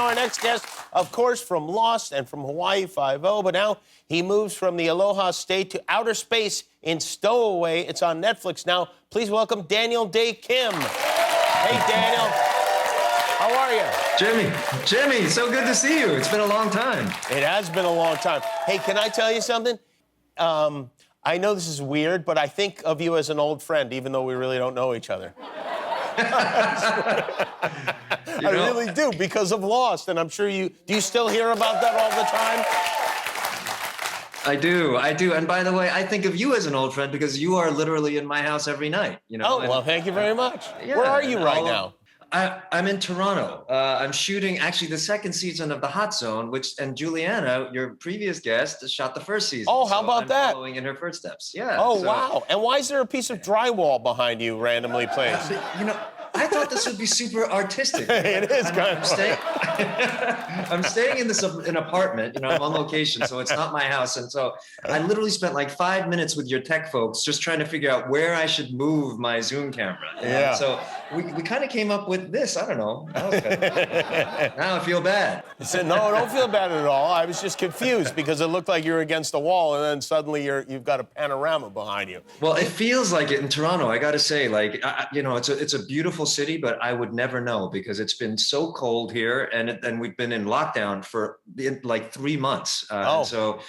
know our next guest, of course, from Lost and from Hawaii Five-0, but now he moves from the Aloha State to outer space in Stowaway. It's on Netflix now. Please welcome Daniel Day Kim. Hey, Daniel. How are you? Jimmy, so good to see you. It's been a long time. It has been a long time. Hey, can I tell you something? I know this is weird, but I think of you as an old friend, even though we really don't know each other. I really do, because of Lost, and I'm sure do you still hear about that all the time? I do. And by the way, I think of you as an old friend because you are literally in my house every night, you know? Oh, well, thank you very much. Yeah, where are you right now? I'm in Toronto. I'm shooting actually the second season of The Hot Zone, and Juliana, your previous guest, shot the first season. Oh, how about that? Following in her footsteps. Yeah. Oh, wow. And why is there a piece of drywall behind you randomly placed? You know, I thought this would be super artistic. It is kind of I'm staying in an apartment, you know, I'm on location, so it's not my house. And so I literally spent like 5 minutes with your tech folks just trying to figure out where I should move my Zoom camera. Yeah. So we kind of came up with this. I don't know. Now I feel bad. No, don't feel bad at all. I was just confused because it looked like you were against the wall, and then suddenly you've got a panorama behind you. Well, it feels like it in Toronto. I got to say, like, you know, it's a beautiful city, but I would never know because it's been so cold here, and we've been in lockdown for like 3 months. And so,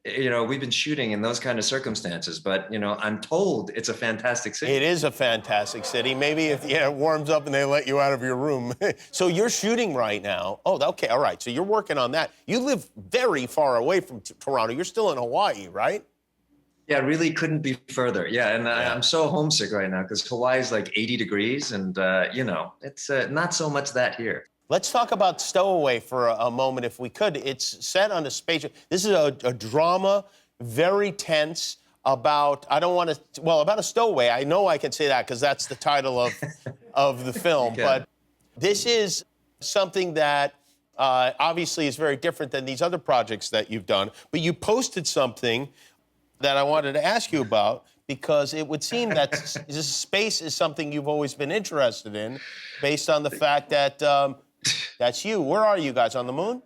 you know, we've been shooting in those kind of circumstances, but, you know, I'm told it's a fantastic city. It is a fantastic city. Maybe if it warms up and they let you out of your room. So you're shooting right now. Oh, okay, all right. So you're working on that. You live very far away from Toronto. You're still in Hawaii, right? Yeah, really couldn't be further. Yeah, and I'm so homesick right now because Hawaii is like 80 degrees, and, you know, it's not so much that here. Let's talk about Stowaway for a moment, if we could. It's set on a spaceship. This is a drama, very tense, about, about a stowaway. I know I can say that because that's the title of the film. Okay. But this is something that obviously is very different than these other projects that you've done. But you posted something that I wanted to ask you about, because it would seem that this space is something you've always been interested in, based on the fact that that's you. Where are you guys, on the moon?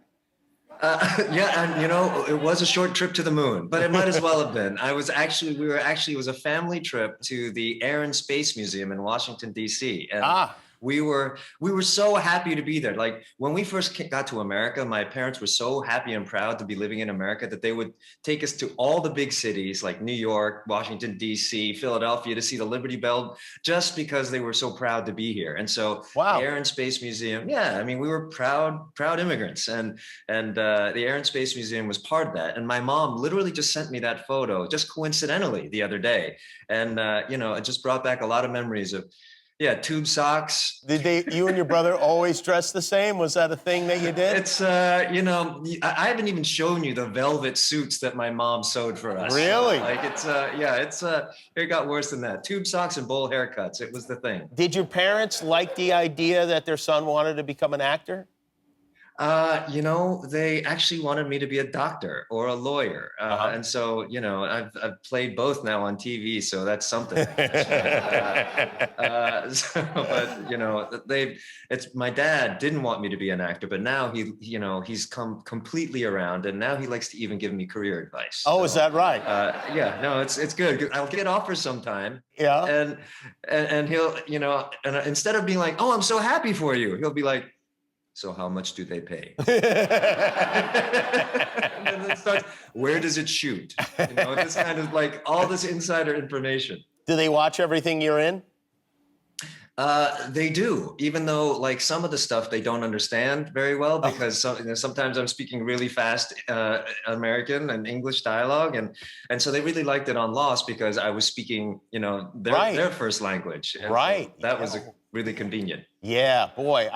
Yeah, and you know, it was a short trip to the moon, but it might as well have been. It was a family trip to the Air and Space Museum in Washington, D.C. And we were so happy to be there. Like, when we first got to America, my parents were so happy and proud to be living in America that they would take us to all the big cities like New York, Washington, D.C., Philadelphia, to see the Liberty Bell, just because they were so proud to be here. And so the Air and Space Museum, yeah, I mean, we were proud immigrants. And the Air and Space Museum was part of that. And my mom literally just sent me that photo, just coincidentally, the other day. And, you know, it just brought back a lot of memories of, yeah, tube socks. Did you and your brother always dress the same? Was that a thing that you did? It's, you know, I haven't even shown you the velvet suits that my mom sewed for us. Really? Like, it got worse than that. Tube socks and bowl haircuts. It was the thing. Did your parents like the idea that their son wanted to become an actor? You know, they actually wanted me to be a doctor or a lawyer. And so, you know, I've played both now on TV, so that's something. But, you know, my dad didn't want me to be an actor, but now he's come completely around, and now he likes to even give me career advice. Oh, so, is that right? Yeah, no, it's good. I'll get offers sometime. Yeah. And he'll, you know, and instead of being like, oh, I'm so happy for you, he'll be like, so how much do they pay? And then it starts, where does it shoot? You know, it's kind of like all this insider information. Do they watch everything you're in? They do, even though like some of the stuff they don't understand very well, because sometimes I'm speaking really fast American and English dialogue, and so they really liked it on Lost because I was speaking, you know, their first language. And so that was really convenient. Yeah, boy.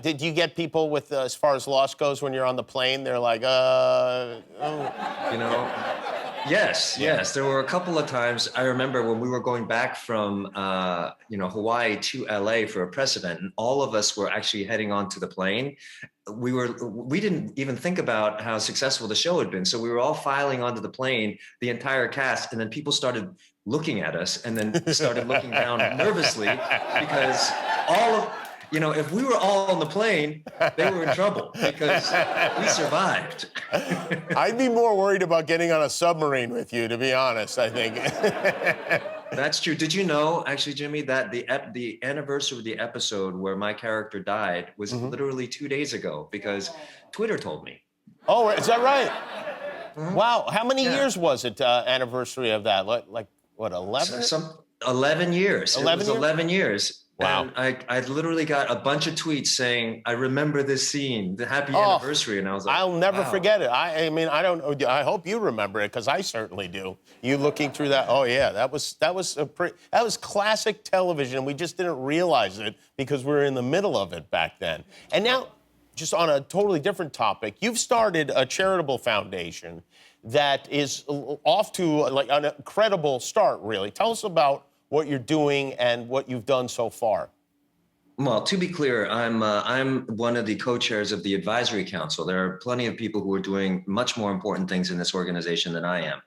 Did you get people with, as far as Lost goes, when you're on the plane, they're like, oh. You know, yes. There were a couple of times. I remember when we were going back from, you know, Hawaii to LA for a press event, and all of us were actually heading onto the plane. We didn't even think about how successful the show had been. So we were all filing onto the plane, the entire cast, and then people started looking at us and then started looking down nervously because you know, if we were all on the plane, they were in trouble because we survived. I'd be more worried about getting on a submarine with you, to be honest, I think. That's true. Did you know, actually, Jimmy, that the anniversary of the episode where my character died was literally 2 days ago because Twitter told me. Oh, is that right? Wow. How many years was it, anniversary of that? Like what, 11? 11 years. 11 it was years? 11 years. Wow. And I literally got a bunch of tweets saying, I remember this scene, the happy anniversary. And I was like, I'll never wow. forget it. I mean, I hope you remember it because I certainly do. You looking through that, oh yeah, that was classic television. We just didn't realize it because we were in the middle of it back then. And now, just on a totally different topic, you've started a charitable foundation that is off to like an incredible start, really. Tell us about what you're doing and what you've done so far. Well, to be clear, I'm one of the co-chairs of the advisory council. There are plenty of people who are doing much more important things in this organization than I am.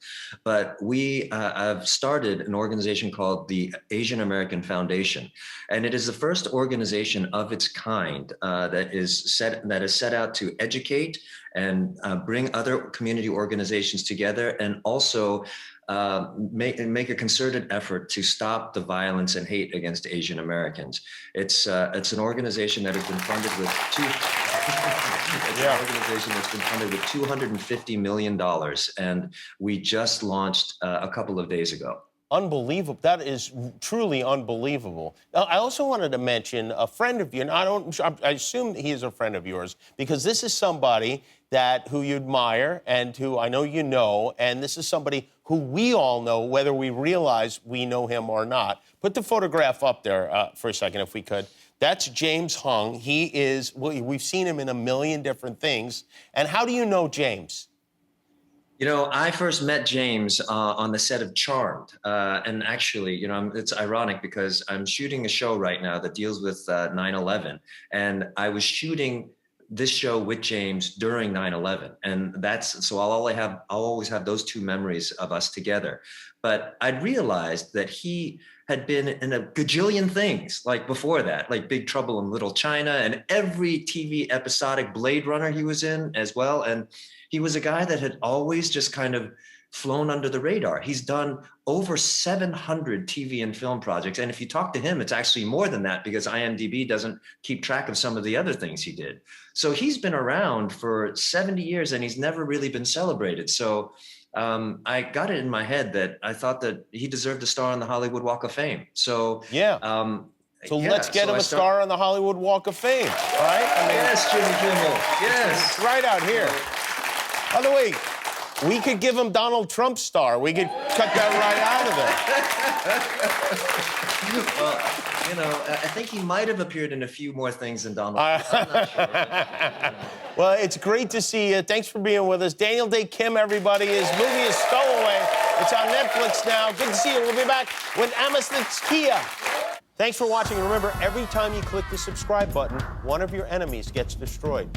But we have started an organization called the Asian American Foundation, and it is the first organization of its kind that is set out to educate and bring other community organizations together, and also make a concerted effort to stop the violence and hate against Asian Americans. It's an organization that has been funded with $250 million, and we just launched a couple of days ago. Unbelievable. That is truly unbelievable. I also wanted to mention a friend of yours. I assume he is a friend of yours because this is somebody who you admire and who I know you know, and this is somebody who we all know, whether we realize we know him or not. Put the photograph up there for a second, if we could. That's James Hung. We've seen him in a million different things. And how do you know James? You know, I first met James on the set of Charmed. And actually, you know, it's ironic because I'm shooting a show right now that deals with 9/11. And I was shooting this show with James during 9/11. And so I'll always have those two memories of us together. But I'd realized that he had been in a gajillion things like before that, like Big Trouble in Little China and every TV episodic Blade Runner he was in as well. And he was a guy that had always just kind of flown under the radar. He's done over 700 TV and film projects. And if you talk to him, it's actually more than that because IMDb doesn't keep track of some of the other things he did. So he's been around for 70 years and he's never really been celebrated. So I got it in my head that I thought that he deserved a star on the Hollywood Walk of Fame. So yeah. Let's get him a star on the Hollywood Walk of Fame, right? I mean, yes, Jimmy Kimmel. Yes. It's right out here. By the way, we could give him Donald Trump's star. We could cut that right out of there. Well, you know, I think he might have appeared in a few more things than Donald Trump. I'm not sure. Well, it's great to see you. Thanks for being with us. Daniel Day Kim, everybody. His movie is Stowaway. It's on Netflix now. Good to see you. We'll be back with Amistitskia. Thanks for watching. Remember, every time you click the subscribe button, one of your enemies gets destroyed.